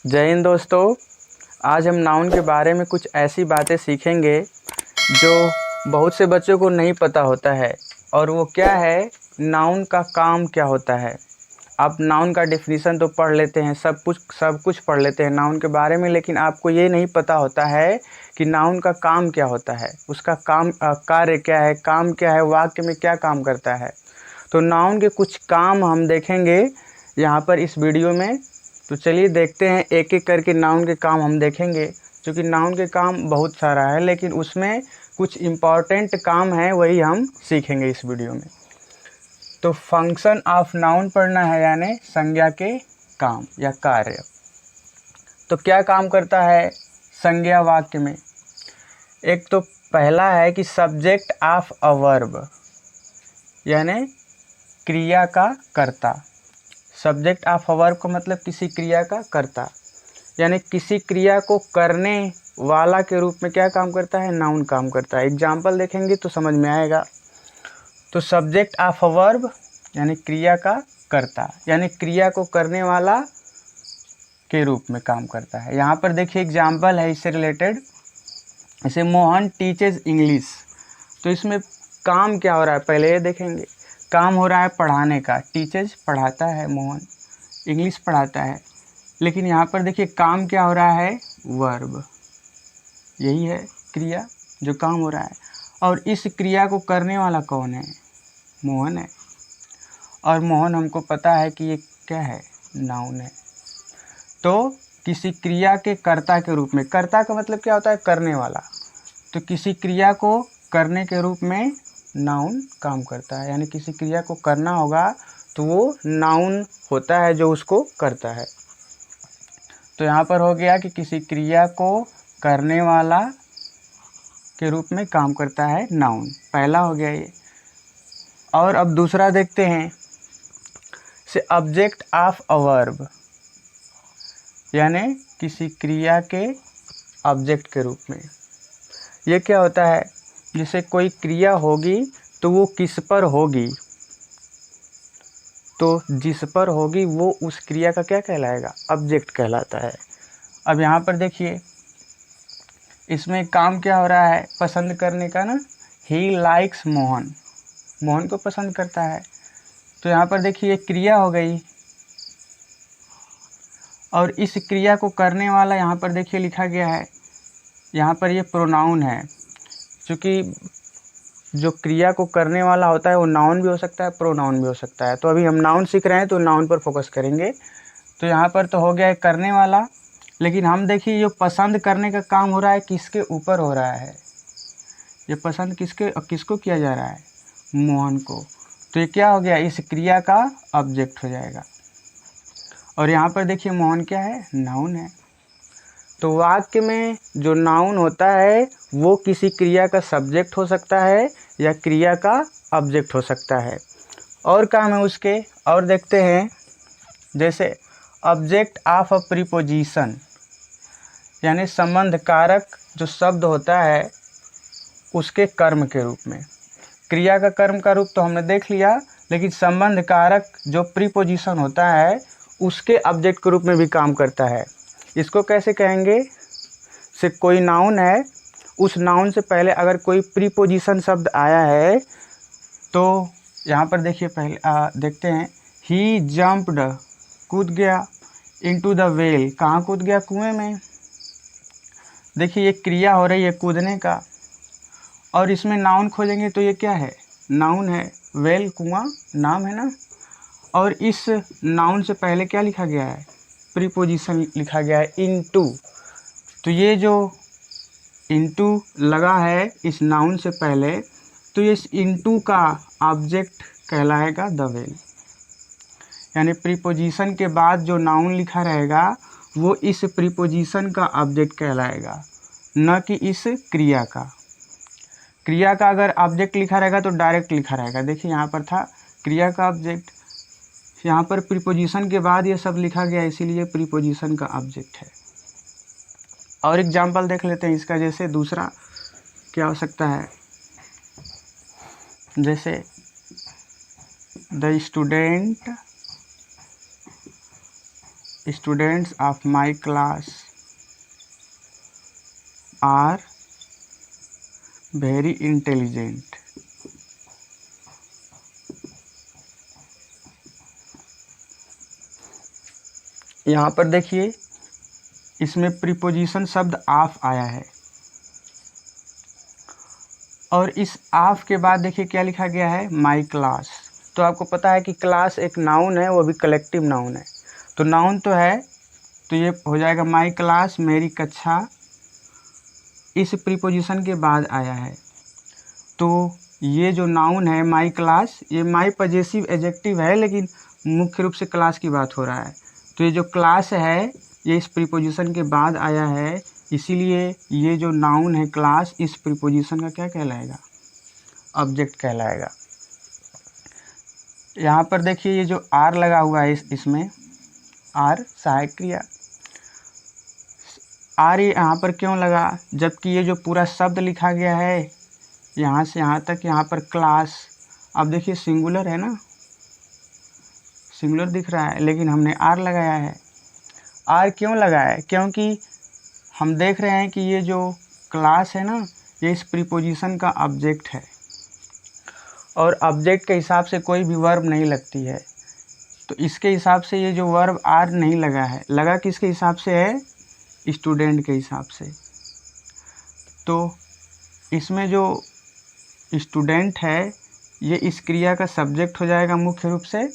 जय हिंद दोस्तों। आज हम नाउन के बारे में कुछ ऐसी बातें सीखेंगे जो बहुत से बच्चों को नहीं पता होता है। और वो क्या है, नाउन का काम क्या होता है। आप नाउन का डेफिनेशन तो पढ़ लेते हैं, सब कुछ पढ़ लेते हैं नाउन के बारे में, लेकिन आपको ये नहीं पता होता है कि नाउन का काम क्या होता है, उसका काम कार्य क्या है, काम क्या है, वाक्य में क्या काम करता है। तो नाउन के कुछ काम हम देखेंगे यहाँ पर इस वीडियो में। तो चलिए देखते हैं, एक एक करके नाउन के काम हम देखेंगे। क्योंकि नाउन के काम बहुत सारा है, लेकिन उसमें कुछ इम्पॉर्टेंट काम है, वही हम सीखेंगे इस वीडियो में। तो फंक्शन ऑफ नाउन पढ़ना है, यानी संज्ञा के काम या कार्य। तो क्या काम करता है संज्ञा वाक्य में। एक तो पहला है कि सब्जेक्ट ऑफ अ वर्ब, यानी क्रिया का कर्ता। सब्जेक्ट ऑफ अ वर्ब का मतलब किसी क्रिया का कर्ता, यानी किसी क्रिया को करने वाला के रूप में क्या काम करता है, नाउन काम करता है। एग्जाम्पल देखेंगे तो समझ में आएगा। तो सब्जेक्ट ऑफ अ वर्ब यानी क्रिया का कर्ता, यानी क्रिया को करने वाला के रूप में काम करता है। यहाँ पर देखिए एग्जाम्पल है इससे रिलेटेड, जैसे मोहन टीचेज इंग्लिश। तो इसमें काम क्या हो रहा है पहले ये देखेंगे। काम हो रहा है पढ़ाने का, टीचेज पढ़ाता है, मोहन इंग्लिश पढ़ाता है। लेकिन यहाँ पर देखिए काम क्या हो रहा है, वर्ब, यही है क्रिया जो काम हो रहा है। और इस क्रिया को करने वाला कौन है, मोहन है। और मोहन हमको पता है कि ये क्या है, नाउन है। तो किसी क्रिया के कर्ता के रूप में, कर्ता का मतलब क्या होता है, करने वाला। तो किसी क्रिया को करने के रूप में नाउन काम करता है, यानी किसी क्रिया को करना होगा तो वो नाउन होता है जो उसको करता है। तो यहाँ पर हो गया कि किसी क्रिया को करने वाला के रूप में काम करता है नाउन, पहला हो गया ये। और अब दूसरा देखते हैं, से ऑब्जेक्ट ऑफ अ वर्ब, यानी किसी क्रिया के ऑब्जेक्ट के रूप में। ये क्या होता है, जैसे कोई क्रिया होगी तो वो किस पर होगी, तो जिस पर होगी वो उस क्रिया का क्या कहलाएगा, ऑब्जेक्ट कहलाता है। अब यहाँ पर देखिए इसमें काम क्या हो रहा है, पसंद करने का ना। ही लाइक्स मोहन, मोहन को पसंद करता है। तो यहाँ पर देखिए क्रिया हो गई, और इस क्रिया को करने वाला यहाँ पर देखिए लिखा गया है, यहाँ पर ये प्रोनाउन है। क्योंकि जो क्रिया को करने वाला होता है वो नाउन भी हो सकता है, प्रोनाउन भी हो सकता है। तो अभी हम नाउन सीख रहे हैं तो नाउन पर फोकस करेंगे। तो यहाँ पर तो हो गया है करने वाला, लेकिन हम देखिए जो पसंद करने का काम हो रहा है किसके ऊपर हो रहा है, ये पसंद किसको किया जा रहा है, मोहन को। तो ये क्या हो गया, इस क्रिया का ऑब्जेक्ट हो जाएगा। और यहाँ पर देखिए मोहन क्या है, नाउन है। तो वाक्य में जो नाउन होता है वो किसी क्रिया का सब्जेक्ट हो सकता है या क्रिया का ऑब्जेक्ट हो सकता है। और काम है उसके, और देखते हैं, जैसे ऑब्जेक्ट ऑफ अ प्रीपोजिशन, यानी संबंध कारक जो शब्द होता है उसके कर्म के रूप में। क्रिया का कर्म का रूप तो हमने देख लिया, लेकिन संबंध कारक जो प्रीपोजिशन होता है उसके ऑब्जेक्ट के रूप में भी काम करता है। इसको कैसे कहेंगे, से कोई नाउन है, उस नाउन से पहले अगर कोई प्रीपोजिशन शब्द आया है तो यहाँ पर देखिए पहले देखते हैं, ही जंप्ड, कूद गया, इनटू द वेल, कहाँ कूद गया, कुएं में। देखिए ये क्रिया हो रही है कूदने का, और इसमें नाउन खोजेंगे तो ये क्या है, नाउन है। वेल कुआं नाम है ना। और इस नाउन से पहले क्या लिखा गया है, प्रीपोजिशन लिखा गया है, इनटू। तो ये जो इनटू लगा है इस नाउन से पहले, तो इस इनटू का ऑब्जेक्ट कहलाएगा द वेल। यानी प्रीपोजिशन के बाद जो नाउन लिखा रहेगा वो इस प्रीपोजिशन का ऑब्जेक्ट कहलाएगा, न कि इस क्रिया का। क्रिया का अगर ऑब्जेक्ट लिखा रहेगा तो डायरेक्ट लिखा रहेगा। देखिए यहाँ पर था क्रिया का ऑब्जेक्ट, यहाँ पर प्रीपोजिशन के बाद ये सब लिखा गया, इसीलिए प्रीपोजिशन का ऑब्जेक्ट है। और एग्जाम्पल देख लेते हैं इसका, जैसे दूसरा क्या हो सकता है, जैसे the student students of my class are very intelligent. यहाँ पर देखिए इसमें प्रीपोजिशन शब्द ऑफ आया है और इस ऑफ के बाद देखिए क्या लिखा गया है, माई क्लास। तो आपको पता है कि क्लास एक नाउन है, वो भी कलेक्टिव नाउन है। तो नाउन तो है, तो ये हो जाएगा माई क्लास, मेरी कक्षा। इस प्रीपोजिशन के बाद आया है, तो ये जो नाउन है माई क्लास, ये माई पजेसिव एडजेक्टिव है, लेकिन मुख्य रूप से क्लास की बात हो रहा है। तो ये जो क्लास है ये इस प्रीपोजिशन के बाद आया है, इसीलिए ये जो नाउन है क्लास, इस प्रीपोजिशन का क्या कहलाएगा, ऑब्जेक्ट कहलाएगा। यहाँ पर देखिए ये जो आर लगा हुआ है इसमें आर सहायक क्रिया। आर यहाँ पर क्यों लगा, जबकि ये जो पूरा शब्द लिखा गया है यहाँ से यहाँ तक, यहाँ पर क्लास, अब देखिए सिंगुलर है ना, सिंगुलर दिख रहा है, लेकिन हमने आर लगाया है। आर क्यों लगाया है, क्योंकि हम देख रहे हैं कि ये जो क्लास है ना, ये इस प्रीपोजिशन का ऑब्जेक्ट है और ऑब्जेक्ट के हिसाब से कोई भी वर्ब नहीं लगती है। तो इसके हिसाब से ये जो वर्ब आर नहीं लगा है, लगा किसके हिसाब से है, स्टूडेंट के हिसाब से। तो इसमें जो स्टूडेंट है ये इस क्रिया का सब्जेक्ट हो जाएगा मुख्य रूप से,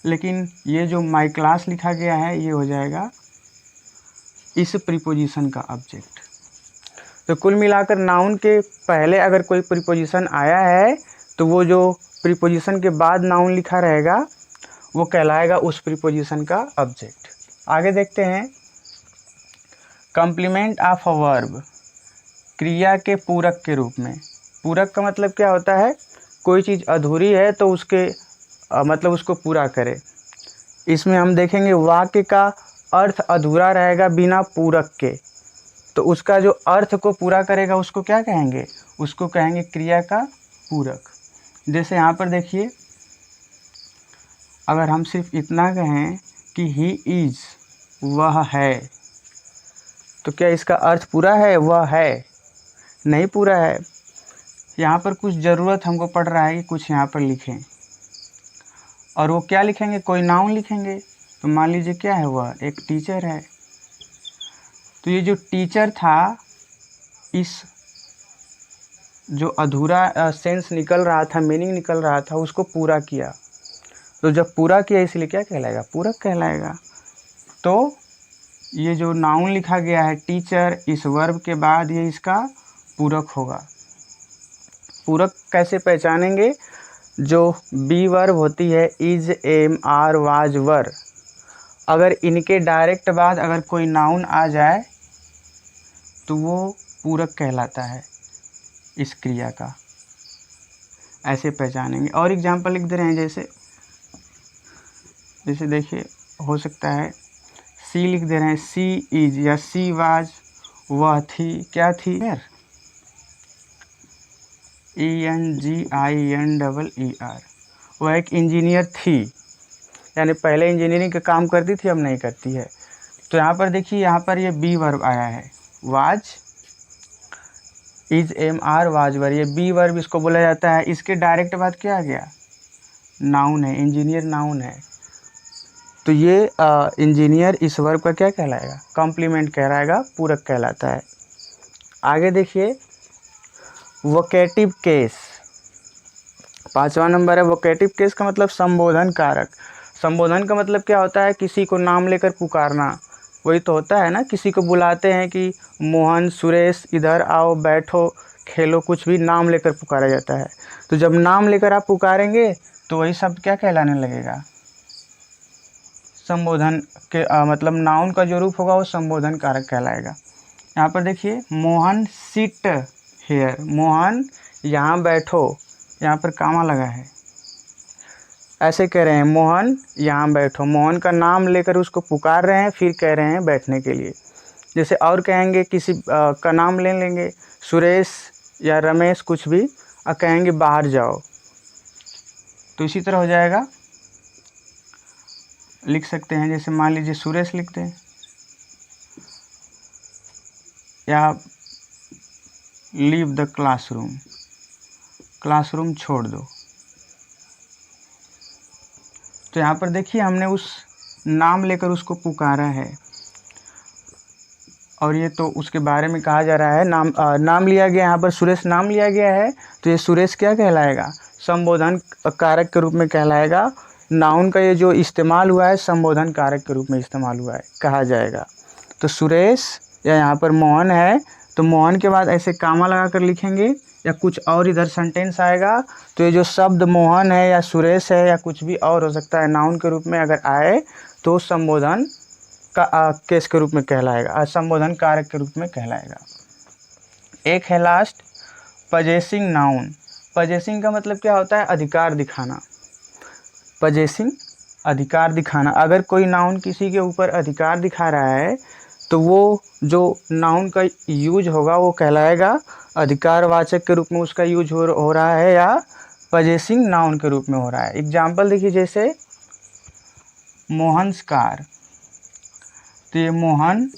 लेकिन ये जो माई क्लास लिखा गया है ये हो जाएगा इस प्रीपोजिशन का ऑब्जेक्ट। तो कुल मिलाकर नाउन के पहले अगर कोई प्रीपोजिशन आया है तो वो जो प्रीपोजिशन के बाद नाउन लिखा रहेगा वो कहलाएगा उस प्रीपोजिशन का ऑब्जेक्ट। आगे देखते हैं, कॉम्प्लीमेंट ऑफ अ वर्ब, क्रिया के पूरक के रूप में। पूरक का मतलब क्या होता है, कोई चीज़ अधूरी है तो उसके मतलब उसको पूरा करे। इसमें हम देखेंगे वाक्य का अर्थ अधूरा रहेगा बिना पूरक के, तो उसका जो अर्थ को पूरा करेगा उसको क्या कहेंगे, उसको कहेंगे क्रिया का पूरक। जैसे यहाँ पर देखिए, अगर हम सिर्फ इतना कहें कि ही इज़, वह है, तो क्या इसका अर्थ पूरा है, वह है, नहीं पूरा है। यहाँ पर कुछ ज़रूरत हमको पड़ रहा है कि कुछ यहाँ पर लिखें, और वो क्या लिखेंगे, कोई नाउन लिखेंगे। तो मान लीजिए क्या है, वह एक टीचर है। तो ये जो टीचर था, इस जो अधूरा सेंस निकल रहा था, मीनिंग निकल रहा था, उसको पूरा किया। तो जब पूरा किया इसलिए क्या कहलाएगा, पूरक कहलाएगा। तो ये जो नाउन लिखा गया है टीचर, इस वर्ब के बाद ये इसका पूरक होगा। पूरक कैसे पहचानेंगे, जो बी वर्ब होती है, इज, एम, आर, वाज, वर, अगर इनके डायरेक्ट बाद अगर कोई नाउन आ जाए तो वो पूरक कहलाता है इस क्रिया का। ऐसे पहचानेंगे। और एग्जाम्पल लिख दे रहे हैं, जैसे देखिए हो सकता है सी लिख दे रहे हैं, सी इज या सी वाज, वह थी, क्या थी, ENGINER, वह एक इंजीनियर थी, यानी पहले इंजीनियरिंग का काम करती थी, अब नहीं करती है। तो यहाँ पर देखिए, यहाँ पर ये बी वर्ब आया है, was, is, am, are, was, were, ये बी वर्ब इसको बोला जाता है। इसके डायरेक्ट बाद क्या आ गया, नाउन है, इंजीनियर नाउन है। तो ये इंजीनियर इस वर्ब का क्या कहलाएगा, कॉम्प्लीमेंट कहलाएगा, पूरक कहलाता है। आगे देखिए, वोकेटिव केस, 5वां नंबर है। वोकेटिव केस का मतलब संबोधन कारक। संबोधन का मतलब क्या होता है, किसी को नाम लेकर पुकारना। वही तो होता है ना, किसी को बुलाते हैं कि मोहन, सुरेश, इधर आओ, बैठो, खेलो, कुछ भी नाम लेकर पुकारा जाता है। तो जब नाम लेकर आप पुकारेंगे तो वही शब्द क्या कहलाने लगेगा, संबोधन के मतलब नाउन का जो रूप होगा वो संबोधन कारक कहलाएगा। यहाँ पर देखिए, मोहन सिट हेयर, मोहन यहाँ बैठो, यहाँ पर कामा लगा है, ऐसे कह रहे हैं मोहन यहाँ बैठो। मोहन का नाम लेकर उसको पुकार रहे हैं, फिर कह रहे हैं बैठने के लिए। जैसे और कहेंगे, किसी का नाम ले लेंगे, सुरेश या रमेश, कुछ भी, और कहेंगे बाहर जाओ, तो इसी तरह हो जाएगा। लिख सकते हैं, जैसे मान लीजिए सुरेश लिखते हैं, या लीव द क्लासरूम, क्लासरूम छोड़ दो। तो यहाँ पर देखिए हमने उस नाम लेकर उसको पुकारा है, और ये तो उसके बारे में कहा जा रहा है। नाम लिया गया, यहाँ पर सुरेश नाम लिया गया है, तो ये सुरेश क्या कहलाएगा? संबोधन कारक के रूप में कहलाएगा। नाउन का ये जो इस्तेमाल हुआ है संबोधन कारक के रूप में इस्तेमाल हुआ है, कहा जाएगा। तो सुरेश या यहाँ पर मोहन है, तो मोहन के बाद ऐसे कामा लगा कर लिखेंगे, या कुछ और इधर सेंटेंस आएगा, तो ये जो शब्द मोहन है या सुरेश है या कुछ भी और हो सकता है, नाउन के रूप में अगर आए तो संबोधन का केस के रूप में कहलाएगा, संबोधन कारक के रूप में कहलाएगा। एक है लास्ट पजेसिंग नाउन। पजेसिंग का मतलब क्या होता है? अधिकार दिखाना। पजेसिंग अधिकार दिखाना। अगर कोई नाउन किसी के ऊपर अधिकार दिखा रहा है तो वो जो नाउन का यूज होगा वो कहलाएगा अधिकारवाचक के रूप में उसका यूज हो रहा है, या पजेसिंग नाउन के रूप में हो रहा है। एग्जाम्पल देखिए, जैसे मोहन्स कार, तो ये मोहन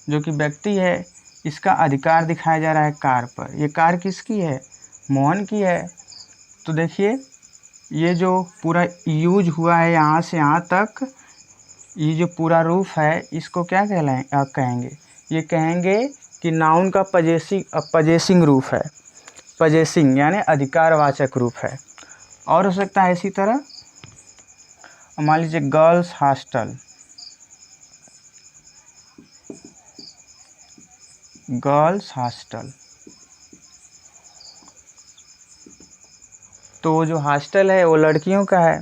जो कि व्यक्ति है, इसका अधिकार दिखाया जा रहा है कार पर। ये कार किसकी है? मोहन की है। तो देखिए ये जो पूरा यूज हुआ है यहाँ से यहाँ तक, ये जो पूरा रूप है, इसको क्या कहेंगे? ये कहेंगे कि नाउन का पजेसिंग रूप है। पजेसिंग यानी अधिकारवाचक रूप है। और हो सकता है इसी तरह, मान लीजिए गर्ल्स हॉस्टल, गर्ल्स हॉस्टल, तो वो जो हॉस्टल है वो लड़कियों का है,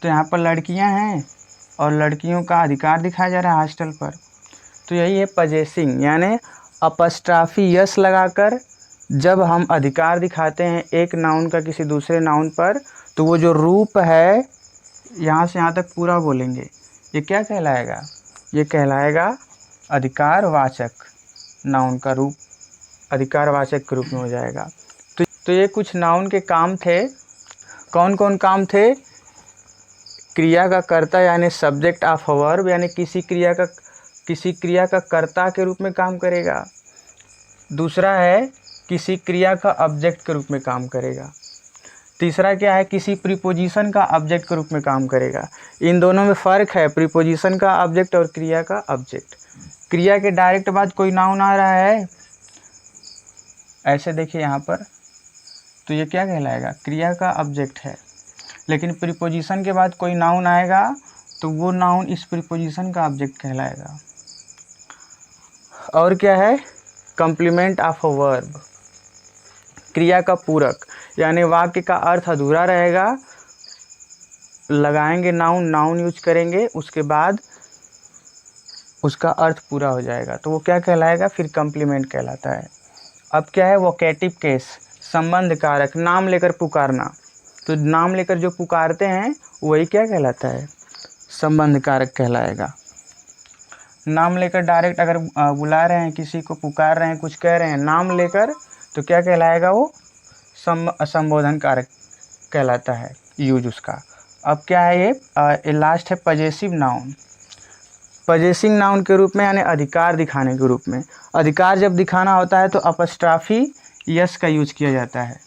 तो यहाँ पर लड़कियाँ हैं और लड़कियों का अधिकार दिखाया जा रहा है हॉस्टल पर। तो यही है पजेसिंग, यानी अपस्ट्राफी यस लगाकर जब हम अधिकार दिखाते हैं एक नाउन का किसी दूसरे नाउन पर, तो वो जो रूप है यहाँ से यहाँ तक पूरा बोलेंगे, ये क्या कहलाएगा? ये कहलाएगा अधिकारवाचक। नाउन का रूप अधिकारवाचक के रूप में हो जाएगा। तो ये कुछ नाउन के काम थे। कौन कौन काम थे? क्रिया का कर्ता यानी सब्जेक्ट ऑफ अ वर्ब, यानी किसी क्रिया का कर्ता के रूप में काम करेगा। दूसरा है किसी क्रिया का ऑब्जेक्ट के रूप में काम करेगा। तीसरा क्या है? किसी प्रीपोजिशन का ऑब्जेक्ट के रूप में काम करेगा। इन दोनों में फ़र्क है, प्रीपोजिशन का ऑब्जेक्ट और क्रिया का ऑब्जेक्ट। क्रिया के डायरेक्ट बाद कोई नाउन आ रहा है, ऐसे देखिए यहाँ पर, तो ये क्या कहलाएगा? क्रिया का ऑब्जेक्ट है। लेकिन प्रीपोजिशन के बाद कोई नाउन आएगा तो वो नाउन इस प्रीपोजिशन का ऑब्जेक्ट कहलाएगा। और क्या है? कॉम्प्लीमेंट ऑफ अ वर्ब, क्रिया का पूरक, यानी वाक्य का अर्थ अधूरा रहेगा, लगाएंगे नाउन यूज करेंगे, उसके बाद उसका अर्थ पूरा हो जाएगा, तो वो क्या कहलाएगा? फिर कॉम्प्लीमेंट कहलाता है। अब क्या है? वोकेटिव केस, संबंध कारक, नाम लेकर पुकारना। तो नाम लेकर जो पुकारते हैं वही क्या कहलाता है? संबंध कारक कहलाएगा। नाम लेकर डायरेक्ट अगर बुला रहे हैं, किसी को पुकार रहे हैं, कुछ कह रहे हैं नाम लेकर, तो क्या कहलाएगा? वो संबोधन कारक कहलाता है यूज उसका। अब क्या है? ये लास्ट है पजेसिव नाउन। पजेसिंग नाउन के रूप में यानी अधिकार दिखाने के रूप में। अधिकार जब दिखाना होता है तो अपस्ट्राफी यस का यूज किया जाता है।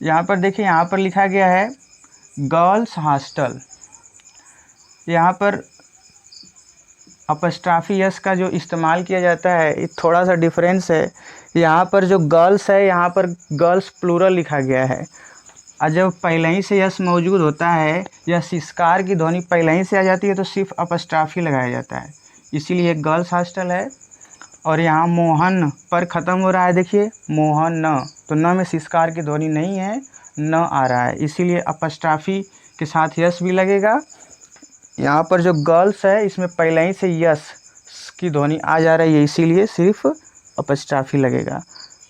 यहाँ पर देखिए, यहाँ पर लिखा गया है गर्ल्स हॉस्टल। यहाँ पर अपस्ट्राफी यस का जो इस्तेमाल किया जाता है, ये थोड़ा सा डिफरेंस है। यहाँ पर जो गर्ल्स है, यहाँ पर गर्ल्स प्लूरल लिखा गया है, और जब पहले ही से यस मौजूद होता है या सिस्कार की ध्वनि पहले ही से आ जाती है तो सिर्फ अपस्ट्राफी लगाया जाता है, इसीलिए गर्ल्स हॉस्टल है। और यहाँ मोहन पर ख़त्म हो रहा है, देखिए मोहन न, तो न में सिस्कार की ध्वनि नहीं है, न आ रहा है, इसीलिए अपस्ट्राफी के साथ यस भी लगेगा। यहाँ पर जो गर्ल्स है इसमें पहले ही से यस की ध्वनि आ जा रही है, इसीलिए सिर्फ अपस्ट्राफी लगेगा।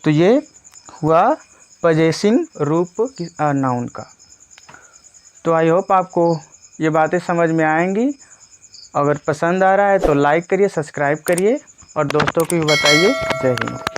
तो ये हुआ पजेसिंग रूप नाउन का। तो आई होप आपको ये बातें समझ में आएंगी। अगर पसंद आ रहा है तो लाइक करिए, सब्सक्राइब करिए और दोस्तों को भी बताइए। जय हिंद।